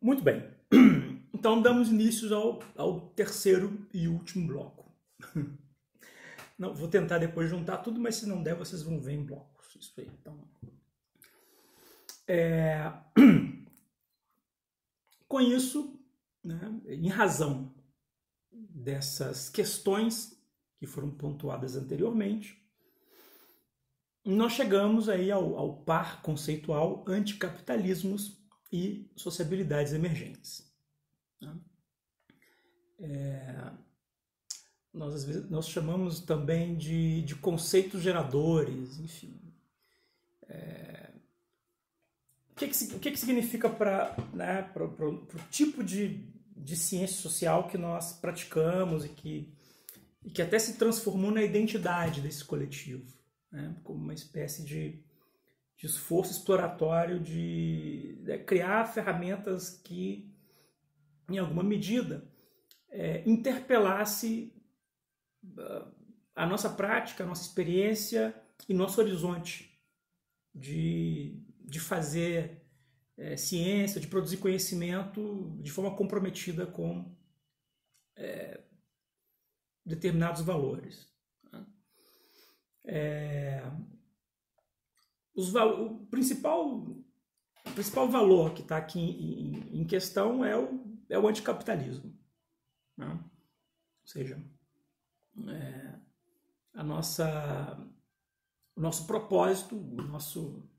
Muito bem. Então damos início ao terceiro e último bloco. Não, vou tentar depois juntar tudo, mas se não der, vocês vão ver em blocos. Isso aí. Então, com isso, né, em razão dessas questões que foram pontuadas anteriormente, nós chegamos aí ao par conceitual anticapitalismos e sociabilidades emergentes. Nós chamamos também de conceitos geradores, enfim. O que significa para o tipo de ciência social que nós praticamos e que até se transformou na identidade desse coletivo, né? Como uma espécie de esforço exploratório de criar ferramentas que, em alguma medida, interpelasse a nossa prática, a nossa experiência e nosso horizonte de fazer ciência, de produzir conhecimento de forma comprometida com determinados valores. O principal valor que está aqui em questão é o anticapitalismo, né? Ou seja, o nosso propósito, o nosso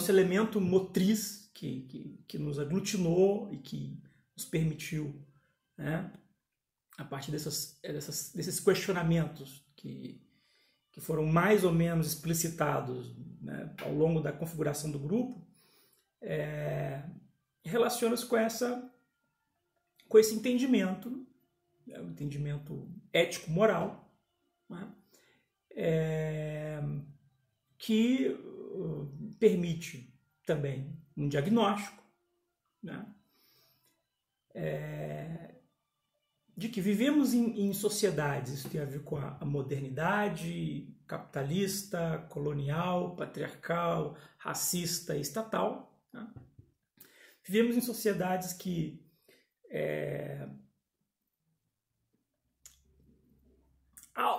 elemento motriz que nos aglutinou e que nos permitiu, né, a partir desses questionamentos que foram mais ou menos explicitados, né, ao longo da configuração do grupo, relaciona-se com esse entendimento, o entendimento ético-moral, né, que permite também um diagnóstico, né, de que vivemos em sociedades, isso tem a ver com a modernidade capitalista, colonial, patriarcal, racista e estatal, né? Vivemos em sociedades que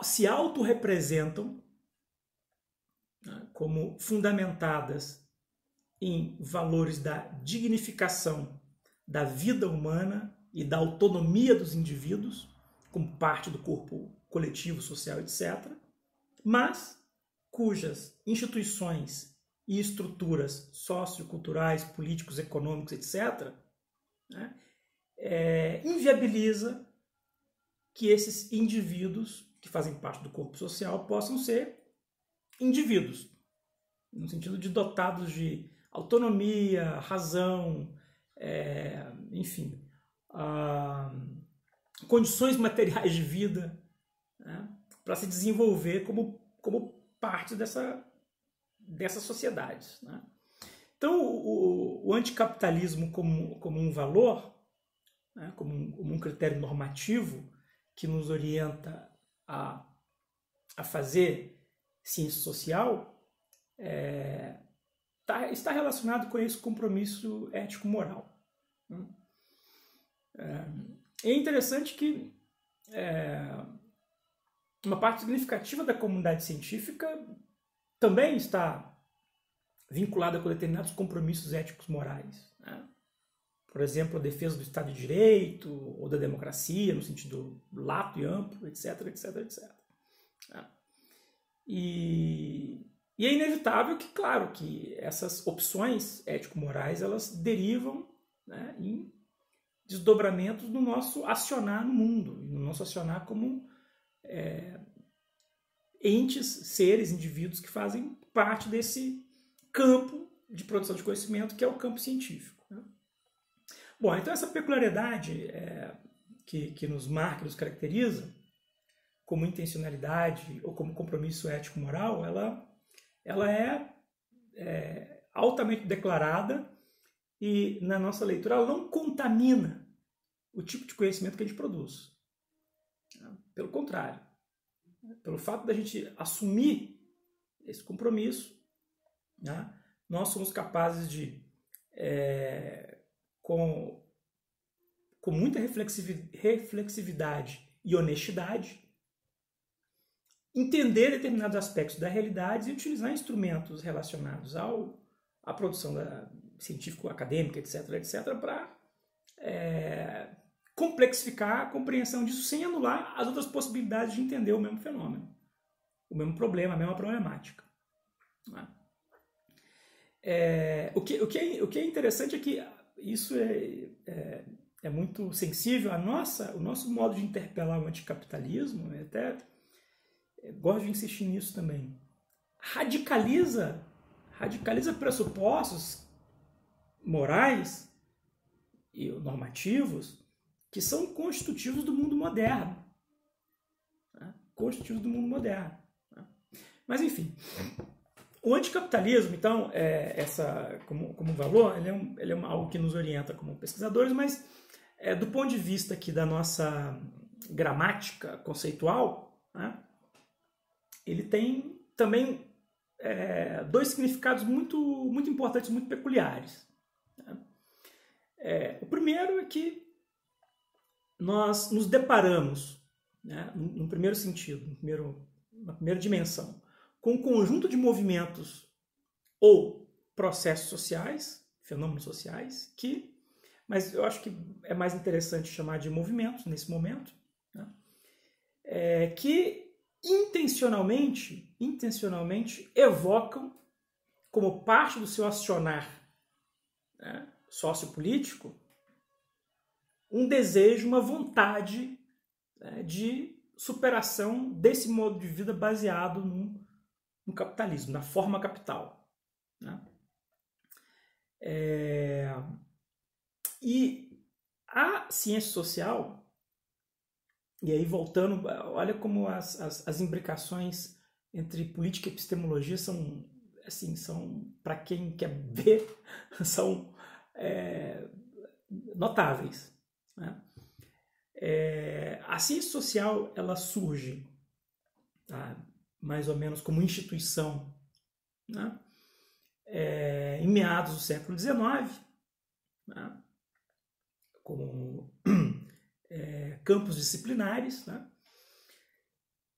se autorrepresentam, né, como fundamentadas em valores da dignificação da vida humana e da autonomia dos indivíduos, como parte do corpo coletivo, social, etc., mas cujas instituições e estruturas socioculturais, políticos, econômicos, etc., né, inviabiliza que esses indivíduos que fazem parte do corpo social possam ser indivíduos, no sentido de dotados de autonomia, razão, enfim, condições materiais de vida, né, para se desenvolver como parte dessas sociedades, né? Então, o anticapitalismo como um valor, né, como um critério normativo que nos orienta a fazer ciência social, está relacionado com esse compromisso ético-moral. É interessante que uma parte significativa da comunidade científica também está vinculada com determinados compromissos éticos morais, né? Por exemplo, a defesa do Estado de Direito ou da democracia, no sentido lato e amplo, etc, etc, etc. E é inevitável que, claro, que essas opções ético-morais, elas derivam, né, em desdobramentos no nosso acionar no mundo, no nosso acionar como entes, seres, indivíduos que fazem parte desse campo de produção de conhecimento que é o campo científico, né? Bom, então essa peculiaridade que nos marca, nos caracteriza como intencionalidade ou como compromisso ético-moral, ela é altamente declarada e, na nossa leitura, ela não contamina o tipo de conhecimento que a gente produz. Pelo contrário, pelo fato da gente assumir esse compromisso, né, nós somos capazes de com muita reflexividade e honestidade, entender determinados aspectos da realidade e utilizar instrumentos relacionados à produção científico-acadêmica, etc., para complexificar a compreensão disso sem anular as outras possibilidades de entender o mesmo fenômeno, o mesmo problema, a mesma problemática. O que é interessante é que isso é muito sensível o nosso modo de interpelar o anticapitalismo, até gosto de insistir nisso também, radicaliza pressupostos morais e normativos que são constitutivos do mundo moderno. Constitutivos do mundo moderno. Mas, enfim, o anticapitalismo, então, como valor, ele é algo que nos orienta como pesquisadores, mas do ponto de vista aqui da nossa gramática conceitual, ele tem também dois significados muito, muito importantes, muito peculiares. O primeiro é que nós nos deparamos, no primeiro sentido, na primeira dimensão, com um conjunto de movimentos ou processos sociais, fenômenos sociais, mas eu acho que é mais interessante chamar de movimentos nesse momento, que intencionalmente evocam como parte do seu acionar sociopolítico um desejo, uma vontade de superação desse modo de vida baseado no capitalismo, na forma capital. E a ciência social, e aí voltando, olha como as imbricações entre política e epistemologia são para quem quer ver, são notáveis. A ciência social, ela surge mais ou menos como instituição em meados do século XIX, como campos disciplinares,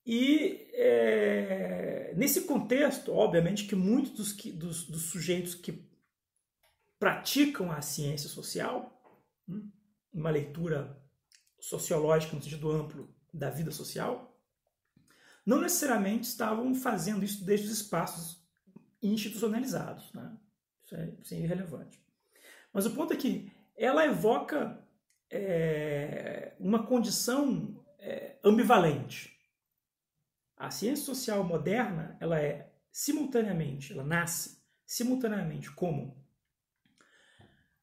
e nesse contexto, obviamente, que muitos dos sujeitos que praticam a ciência social, uma leitura sociológica no sentido amplo da vida social, não necessariamente estavam fazendo isso desde os espaços institucionalizados. Isso é irrelevante. Mas o ponto é que ela evoca uma condição ambivalente. A ciência social moderna, ela nasce simultaneamente como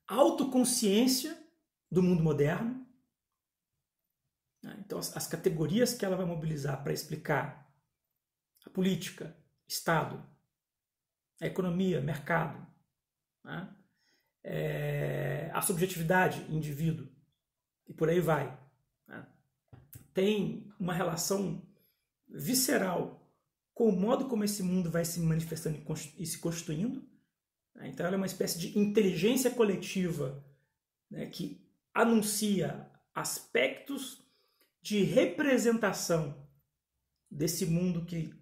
autoconsciência do mundo moderno. Então, as categorias que ela vai mobilizar para explicar a política, Estado, a economia, mercado, a subjetividade, indivíduo, e por aí vai, tem uma relação visceral com o modo como esse mundo vai se manifestando e se constituindo. Então, ela é uma espécie de inteligência coletiva, que anuncia aspectos de representação desse mundo que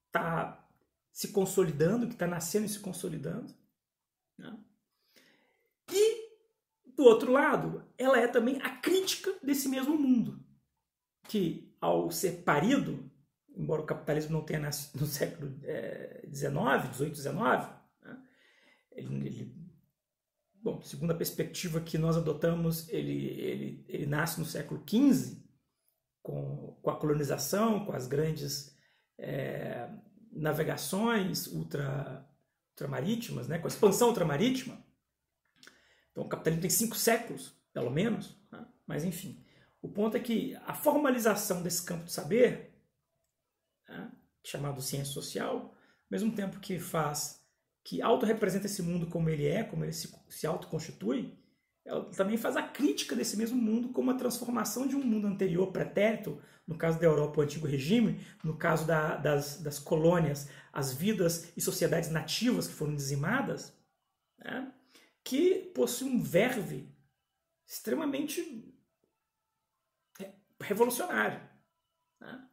está se consolidando, que está nascendo e se consolidando. E, do outro lado, ela é também a crítica desse mesmo mundo, que, ao ser parido, embora o capitalismo não tenha nascido no século XVIII, XIX, bom, segundo a perspectiva que nós adotamos, ele nasce no século XV, com a colonização, com as grandes navegações ultramarítimas, com a expansão ultramarítima. Então o capitalismo tem 5 séculos, pelo menos, mas enfim. O ponto é que a formalização desse campo de saber, chamado ciência social, ao mesmo tempo que autorrepresenta esse mundo como ele se autoconstitui, ela também faz a crítica desse mesmo mundo como a transformação de um mundo anterior, pretérito, no caso da Europa, o antigo regime, no caso das colônias, as vidas e sociedades nativas que foram dizimadas, que possui um verve extremamente revolucionário. Né?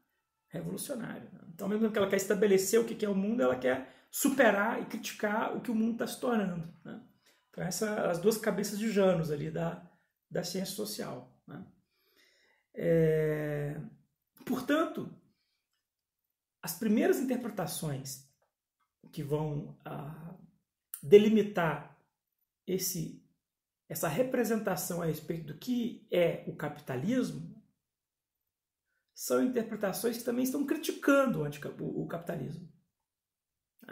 Revolucionário. Então, mesmo que ela quer estabelecer o que é o mundo, ela quer superar e criticar o que o mundo está se tornando. Né? Então, as duas cabeças de Janus ali da ciência social. Né? Portanto, as primeiras interpretações que vão delimitar essa representação a respeito do que é o capitalismo são interpretações que também estão criticando o capitalismo.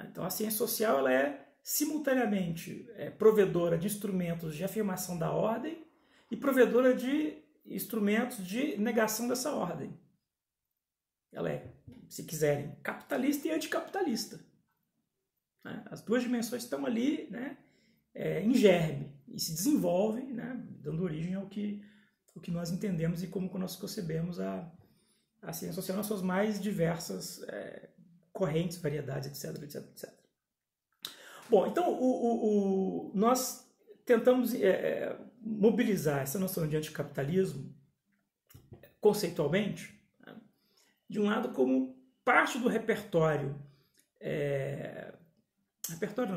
Então, a ciência social ela é simultaneamente provedora de instrumentos de afirmação da ordem e provedora de instrumentos de negação dessa ordem. Ela é, se quiserem, capitalista e anticapitalista. As duas dimensões estão ali, né, em germe e se desenvolvem, né, dando origem ao que nós entendemos e como nós concebemos a ciência social nas suas mais diversas correntes, variedades, etc, etc, etc. Bom, então nós tentamos mobilizar essa noção de anticapitalismo conceitualmente, né, de um lado como parte do repertório,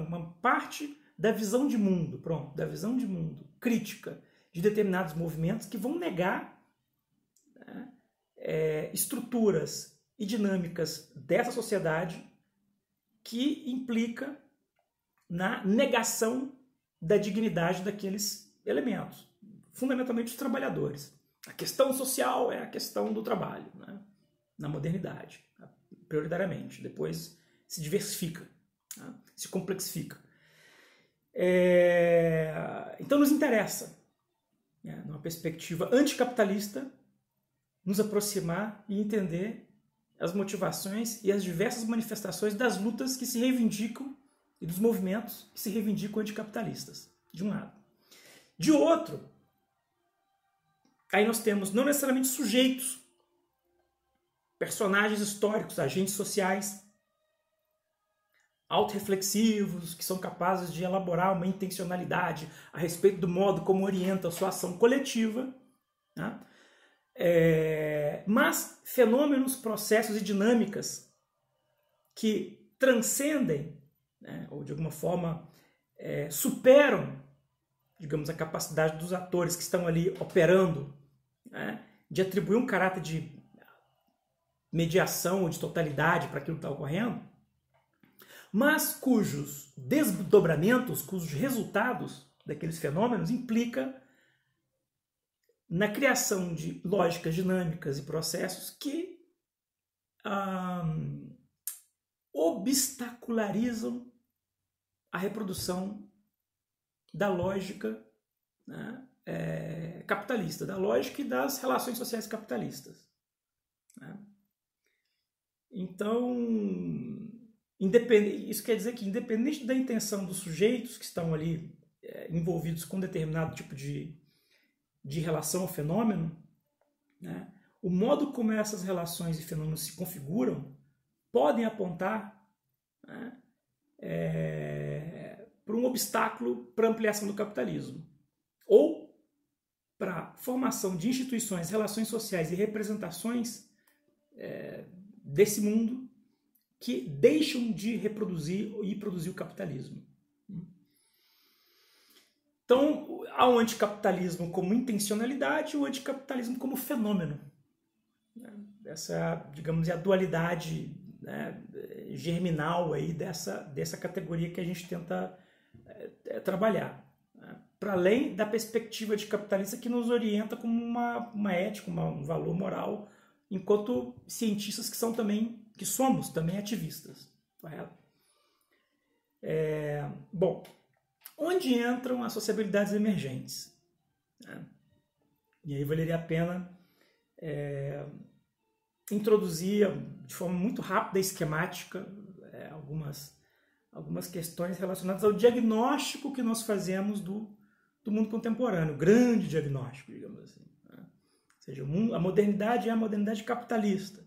uma parte da visão de mundo, da visão de mundo crítica de determinados movimentos que vão negar, né, estruturas e dinâmicas dessa sociedade que implica na negação da dignidade daqueles elementos, fundamentalmente os trabalhadores. A questão social é a questão do trabalho, né, na modernidade, prioritariamente. Depois se diversifica, né, se complexifica. Então nos interessa, né, numa perspectiva anticapitalista, nos aproximar e entender as motivações e as diversas manifestações das lutas que se reivindicam e dos movimentos que se reivindicam anticapitalistas, de um lado. De outro, aí nós temos não necessariamente sujeitos, personagens históricos, agentes sociais, autorreflexivos, que são capazes de elaborar uma intencionalidade a respeito do modo como orienta a sua ação coletiva, né? Mas fenômenos, processos e dinâmicas que transcendem, né, ou de alguma forma superam, digamos, a capacidade dos atores que estão ali operando, né, de atribuir um caráter de mediação ou de totalidade para aquilo que está ocorrendo, mas cujos desdobramentos, cujos resultados daqueles fenômenos implica na criação de lógicas dinâmicas e processos que obstacularizam a reprodução da lógica, né, capitalista, da lógica e das relações sociais capitalistas. Né? Então, isso quer dizer que, independente da intenção dos sujeitos que estão ali envolvidos com determinado tipo de relação ao fenômeno, né, o modo como essas relações e fenômenos se configuram podem apontar, né, para um obstáculo para a ampliação do capitalismo ou para a formação de instituições, relações sociais e representações desse mundo que deixam de reproduzir e produzir o capitalismo. Então, há o anticapitalismo como intencionalidade e o anticapitalismo como fenômeno. Essa, digamos, é a dualidade, né, germinal aí dessa categoria que a gente tenta trabalhar. Né? Para além da perspectiva de capitalista que nos orienta como uma ética, um valor moral, enquanto cientistas que somos também ativistas. Correto? Bom, onde entram as sociabilidades emergentes? Né? E aí valeria a pena introduzir de forma muito rápida e esquemática algumas questões relacionadas ao diagnóstico que nós fazemos do mundo contemporâneo, o grande diagnóstico, digamos assim. Né? Ou seja, a modernidade é a modernidade capitalista,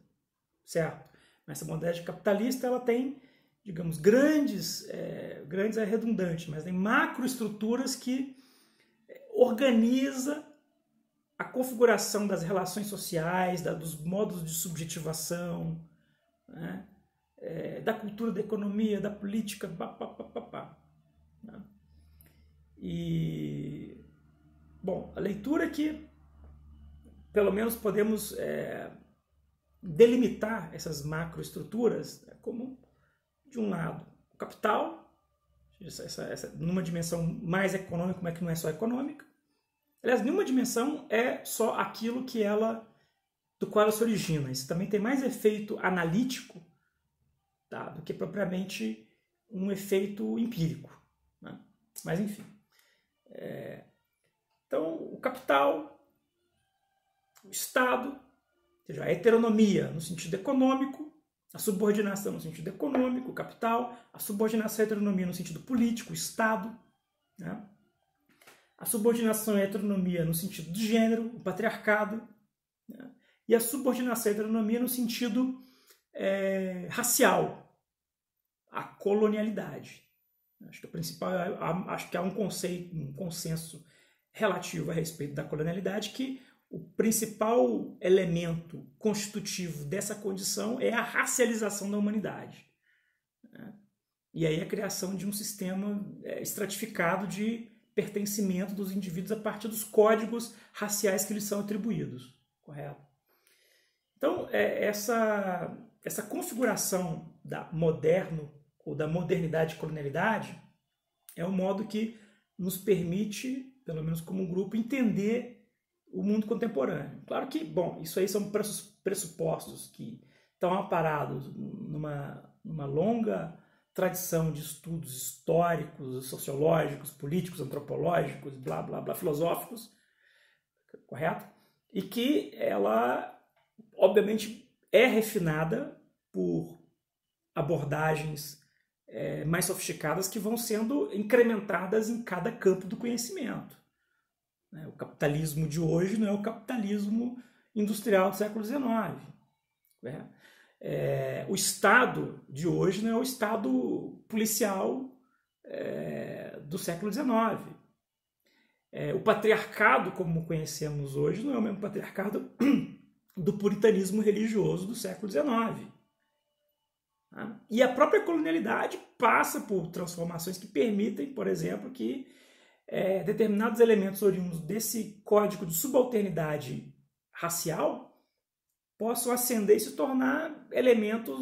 certo? Mas essa modernidade capitalista ela tem digamos, grandes é redundante, mas tem macroestruturas que organiza a configuração das relações sociais, dos modos de subjetivação, né? Da cultura, da economia, da política, né? E, bom, a leitura que, pelo menos, podemos delimitar essas macroestruturas como, de um lado, o capital, numa dimensão mais econômica, mas que não é só econômica. Aliás, nenhuma dimensão é só aquilo do qual ela se origina. Isso também tem mais efeito analítico, tá, do que propriamente um efeito empírico, né? Mas, enfim. Então, o capital, o Estado, ou seja, a heteronomia no sentido econômico, a subordinação no sentido econômico, o capital, a subordinação à heteronomia no sentido político, o Estado, né? A subordinação à heteronomia no sentido de gênero, o patriarcado, né? E a subordinação à heteronomia no sentido racial, a colonialidade. Acho que a principal, acho que há um consenso relativo a respeito da colonialidade, que o principal elemento constitutivo dessa condição é a racialização da humanidade, né? E aí a criação de um sistema estratificado de pertencimento dos indivíduos a partir dos códigos raciais que lhes são atribuídos, correto? Então, essa configuração da moderno ou da modernidade e colonialidade é um modo que nos permite, pelo menos como grupo, entender o mundo contemporâneo. Claro que, bom, isso aí são pressupostos que estão amparados numa longa tradição de estudos históricos, sociológicos, políticos, antropológicos, blá, blá, blá, filosóficos, correto? E que ela, obviamente, é refinada por abordagens mais sofisticadas que vão sendo incrementadas em cada campo do conhecimento. O capitalismo de hoje não é o capitalismo industrial do século XIX. Né? O Estado de hoje não é o Estado policial do século XIX. O patriarcado, como conhecemos hoje, não é o mesmo patriarcado do puritanismo religioso do século XIX. E a própria colonialidade passa por transformações que permitem, por exemplo, que determinados elementos oriundos desse código de subalternidade racial possam ascender e se tornar elementos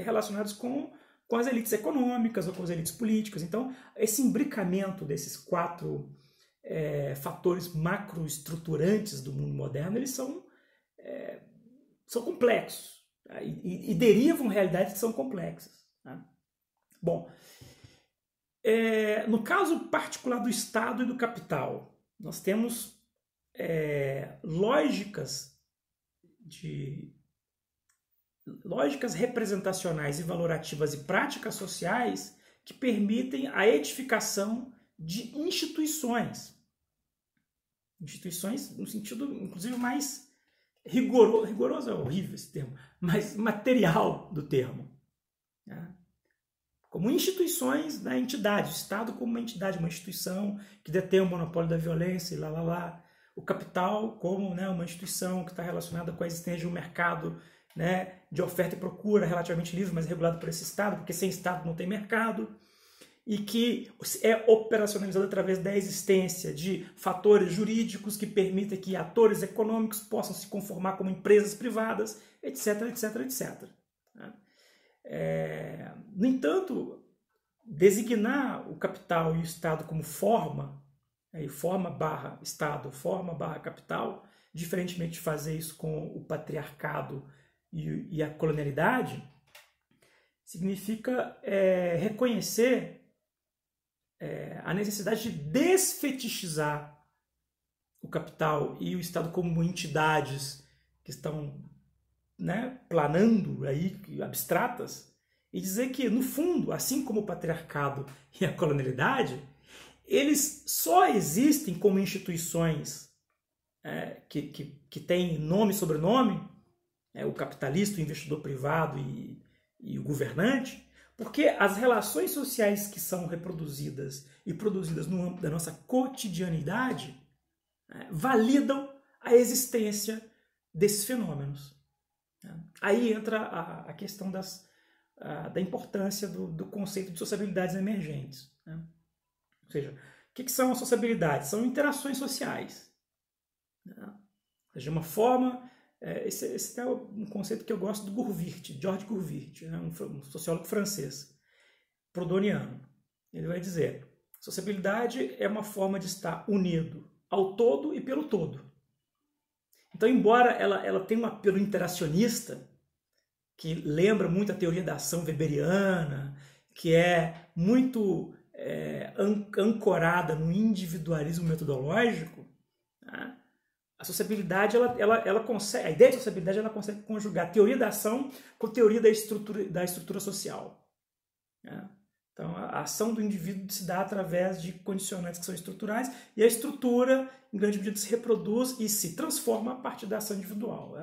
relacionados com as elites econômicas ou com as elites políticas. Então, esse imbricamento desses quatro fatores macroestruturantes do mundo moderno, eles são complexos, tá? e derivam realidades que são complexas, tá? Bom, no caso particular do Estado e do capital, nós temos lógicas representacionais e valorativas e práticas sociais que permitem a edificação de instituições no sentido, inclusive, mais rigoroso é horrível esse termo, mais material do termo, né? Como instituições da entidade, o Estado como uma entidade, uma instituição que detém o monopólio da violência e lá, lá, lá. O capital como, né, uma instituição que está relacionada com a existência de um mercado, né, de oferta e procura relativamente livre, mas regulado por esse Estado, porque sem Estado não tem mercado, e que é operacionalizado através da existência de fatores jurídicos que permitem que atores econômicos possam se conformar como empresas privadas, etc, etc, etc. No entanto, designar o capital e o Estado como forma, forma barra Estado, forma barra capital, diferentemente de fazer isso com o patriarcado e a colonialidade, significa reconhecer a necessidade de desfetichizar o capital e o Estado como entidades que estão, né, planando aí, abstratas, e dizer que, no fundo, assim como o patriarcado e a colonialidade, eles só existem como instituições que têm nome e sobrenome, o capitalista, o investidor privado e o governante, Porque as relações sociais que são reproduzidas e produzidas no âmbito da nossa cotidianidade, né, validam a existência desses fenômenos. Aí entra a questão da importância do conceito de sociabilidades emergentes. Né? Ou seja, o que são as sociabilidades? São interações sociais. Né? Ou seja, uma forma... Esse é um conceito que eu gosto do Gurvitch, George Gurvitch, né? Um sociólogo francês, proudhoniano. Ele vai dizer: sociabilidade é uma forma de estar unido ao todo e pelo todo. Então, embora ela tenha um apelo interacionista, que lembra muito a teoria da ação weberiana, que é muito ancorada no individualismo metodológico, né? A sociabilidade, ela consegue, a ideia de sociabilidade, ela consegue conjugar a teoria da ação com a teoria da estrutura social. Né? Então, a ação do indivíduo se dá através de condicionantes que são estruturais, e a estrutura, em grande medida, se reproduz e se transforma a partir da ação individual.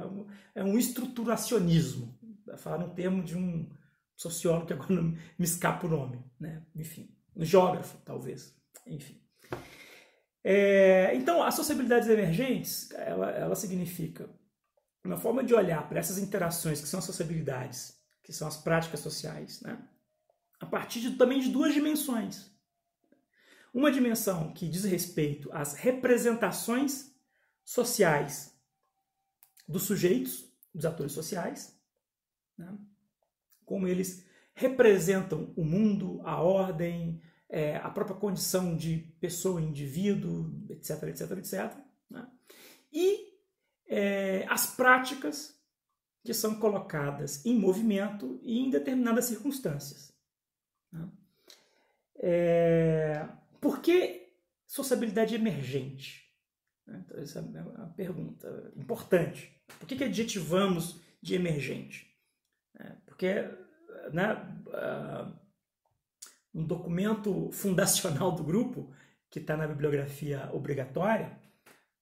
É um estruturacionismo, para falar no termo de um sociólogo que agora não me escapa o nome. Né? Enfim, um geógrafo, talvez. Enfim. Então, as sociabilidades emergentes, ela significa uma forma de olhar para essas interações que são as sociabilidades, que são as práticas sociais, né? A partir também de duas dimensões. Uma dimensão que diz respeito às representações sociais dos sujeitos, dos atores sociais, né? Como eles representam o mundo, a ordem, a própria condição de pessoa, indivíduo, etc, etc, etc. Né? E as práticas que são colocadas em movimento e em determinadas circunstâncias. Né? Por que sociabilidade emergente? Então, essa é uma pergunta importante. Por que adjetivamos de emergente? Porque, né, um documento fundacional do grupo, que está na bibliografia obrigatória,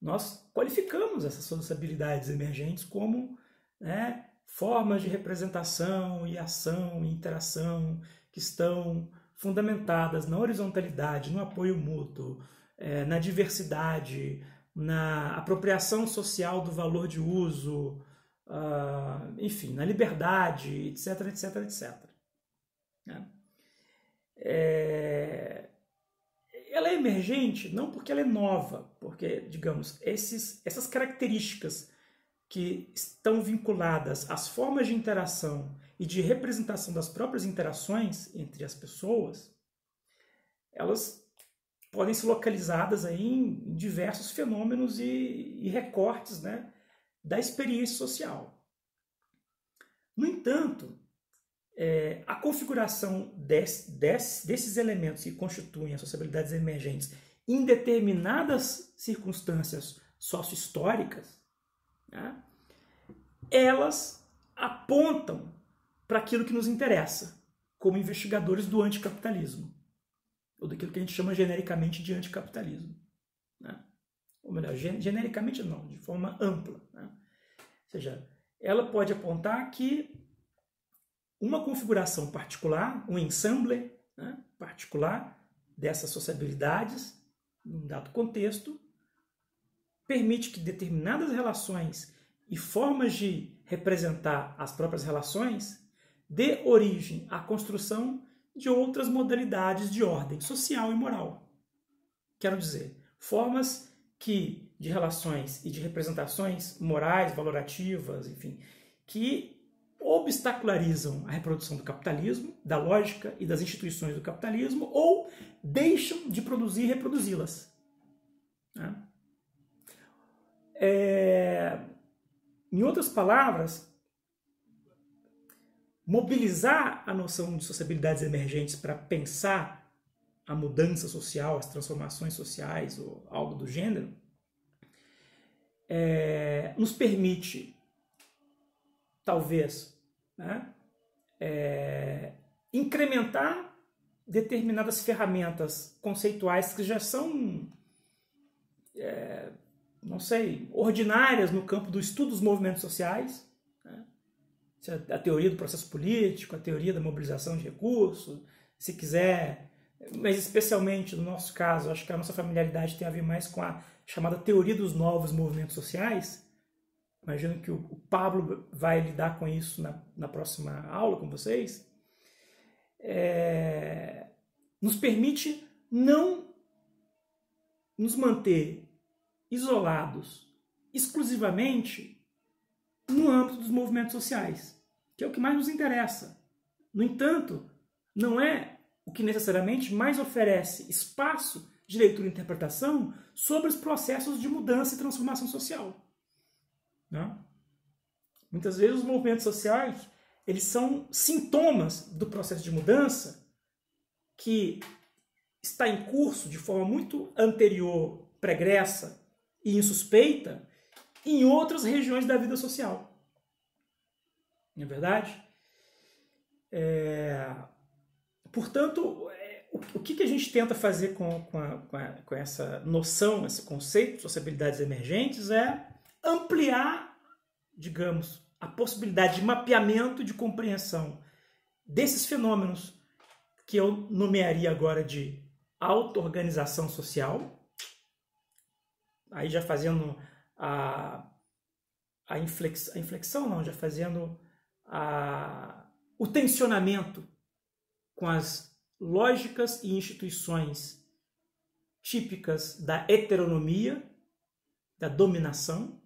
nós qualificamos essas sociabilidades emergentes como, né, formas de representação e ação e interação que estão fundamentadas na horizontalidade, no apoio mútuo, na diversidade, na apropriação social do valor de uso, enfim, na liberdade, etc, etc, etc. Né? Ela é emergente não porque ela é nova, porque, digamos, essas características que estão vinculadas às formas de interação e de representação das próprias interações entre as pessoas, elas podem ser localizadas aí em diversos fenômenos e recortes, né, da experiência social. No entanto, a configuração desses elementos que constituem as sociabilidades emergentes em determinadas circunstâncias sociohistóricas, né, elas apontam para aquilo que nos interessa, como investigadores do anticapitalismo, ou daquilo que a gente chama genericamente de anticapitalismo. Né? Ou melhor, genericamente não, de forma ampla. Né? Ou seja, ela pode apontar que uma configuração particular, um ensemble, né, particular dessas sociabilidades, num dado contexto, permite que determinadas relações e formas de representar as próprias relações dê origem à construção de outras modalidades de ordem social e moral. Quero dizer, formas de relações e de representações morais, valorativas, enfim, que obstacularizam a reprodução do capitalismo, da lógica e das instituições do capitalismo, ou deixam de produzir e reproduzi-las. Né? Em outras palavras, mobilizar a noção de sociabilidades emergentes para pensar a mudança social, as transformações sociais ou algo do gênero, nos permite, talvez, né, incrementar determinadas ferramentas conceituais que já são, não sei, ordinárias no campo do estudo dos movimentos sociais. Né? a teoria do processo político, a teoria da mobilização de recursos, se quiser, mas especialmente no nosso caso, acho que a nossa familiaridade tem a ver mais com a chamada teoria dos novos movimentos sociais. Imagino que o Pablo vai lidar com isso na próxima aula com vocês. Nos permite não nos manter isolados exclusivamente no âmbito dos movimentos sociais, que é o que mais nos interessa. No entanto, não é o que necessariamente mais oferece espaço de leitura e interpretação sobre os processos de mudança e transformação social. Não? Muitas vezes os movimentos sociais eles são sintomas do processo de mudança que está em curso de forma muito anterior, pregressa e insuspeita em outras regiões da vida social. Não é verdade? Portanto, o que a gente tenta fazer com essa noção, esse conceito de sociabilidades emergentes é ampliar, digamos, a possibilidade de mapeamento e de compreensão desses fenômenos que eu nomearia agora de auto-organização social, aí já fazendo a inflexão, não, já fazendo o tensionamento com as lógicas e instituições típicas da heteronomia, da dominação,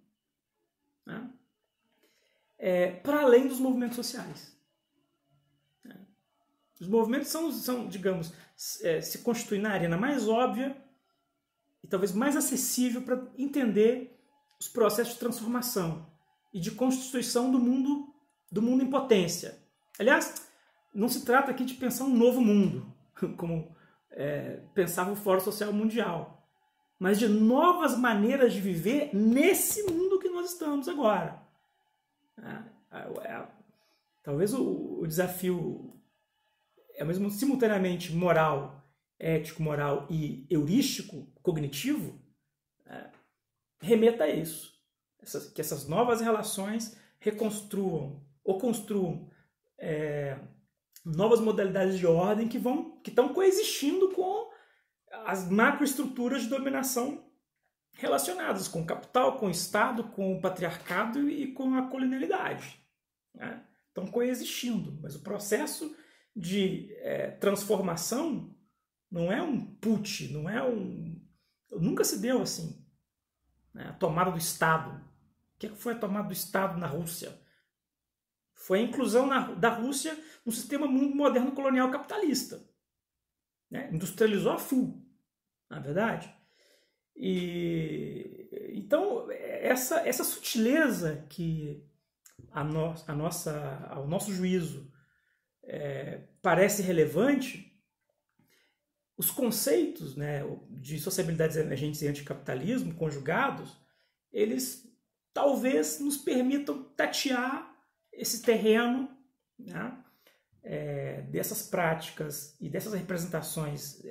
né? Para além dos movimentos sociais. Os movimentos são digamos, se constituem na arena mais óbvia e talvez mais acessível para entender os processos de transformação e de constituição do mundo em potência. Aliás, não se trata aqui de pensar um novo mundo, como pensava o Fórum Social Mundial, mas de novas maneiras de viver nesse mundo que nós estamos agora. Talvez o desafio é mesmo simultaneamente moral, ético, moral e heurístico, cognitivo, remeta a isso. Que essas novas relações reconstruam ou construam novas modalidades de ordem que estão coexistindo com as macroestruturas de dominação relacionadas com o capital, com o Estado, com o patriarcado e com a colonialidade. Né? Estão coexistindo, mas o processo de transformação não é um putsch, nunca se deu assim. Né? A tomada do Estado. O que foi a tomada do Estado na Rússia? Foi a inclusão da Rússia no sistema mundo moderno colonial capitalista. Né? Industrializou a full, na verdade. Então, essa sutileza que, ao nosso juízo, parece relevante, os conceitos, né, de sociabilidades emergentes e anticapitalismo conjugados, eles talvez nos permitam tatear esse terreno, né, dessas práticas e dessas representações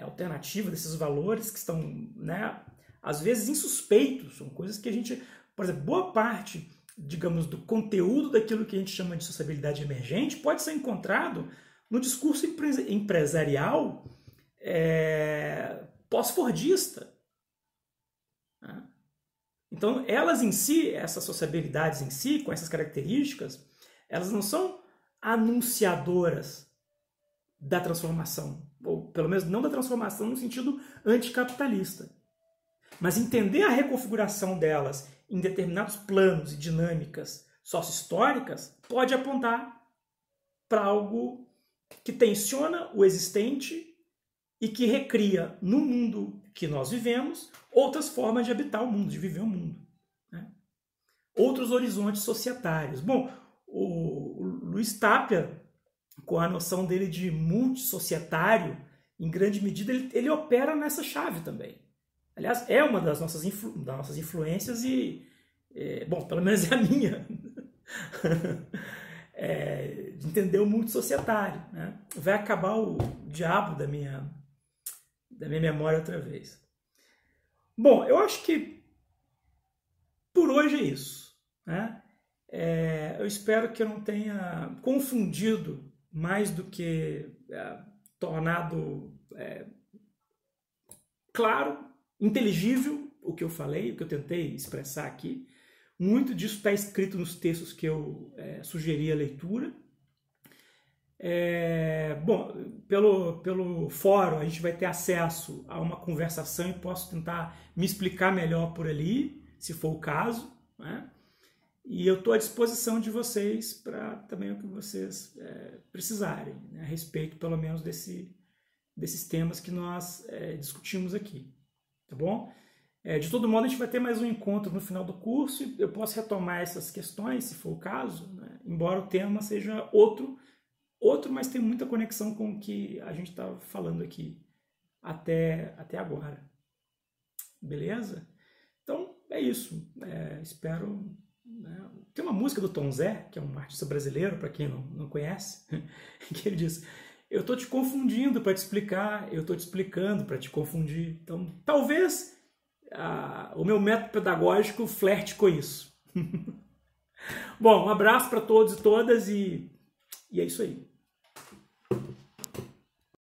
alternativas, desses valores que estão, né, às vezes insuspeitos, são coisas que a gente, por exemplo, boa parte, digamos, do conteúdo daquilo que a gente chama de sociabilidade emergente pode ser encontrado no discurso empresarial pós-fordista. Né? Então, elas em si, essas sociabilidades em si, com essas características, elas não são anunciadoras da transformação, ou pelo menos não da transformação no sentido anticapitalista. Mas entender a reconfiguração delas em determinados planos e dinâmicas sócio-históricas pode apontar para algo que tensiona o existente e que recria no mundo que nós vivemos outras formas de habitar o mundo, de viver o mundo. Né? Outros horizontes societários. Bom, o Luiz Tapia, com a noção dele de multissocietário, em grande medida ele opera nessa chave também. Aliás, é uma das nossas influências e, bom, pelo menos é a minha, de entender o multissocietário. Né? Vai acabar o diabo da minha memória outra vez. Bom, eu acho que por hoje é isso. Né? Eu espero que eu não tenha confundido mais do que tornado claro, inteligível o que eu falei, o que eu tentei expressar aqui. Muito disso está escrito nos textos que eu sugeri a leitura. Bom, pelo fórum a gente vai ter acesso a uma conversação e posso tentar me explicar melhor por ali, se for o caso, né? E eu estou à disposição de vocês para também o que vocês precisarem, né, a respeito pelo menos desses temas que nós discutimos aqui, tá bom? De todo modo, a gente vai ter mais um encontro no final do curso e eu posso retomar essas questões, se for o caso, né? Embora o tema seja outro, mas tem muita conexão com o que a gente está falando aqui até agora. Beleza? Então, é isso. Espero... Né? Tem uma música do Tom Zé, que é um artista brasileiro, para quem não conhece, que ele diz: eu estou te confundindo para te explicar, eu estou te explicando para te confundir. Então, talvez o meu método pedagógico flerte com isso. Bom, um abraço para todos e todas e é isso aí.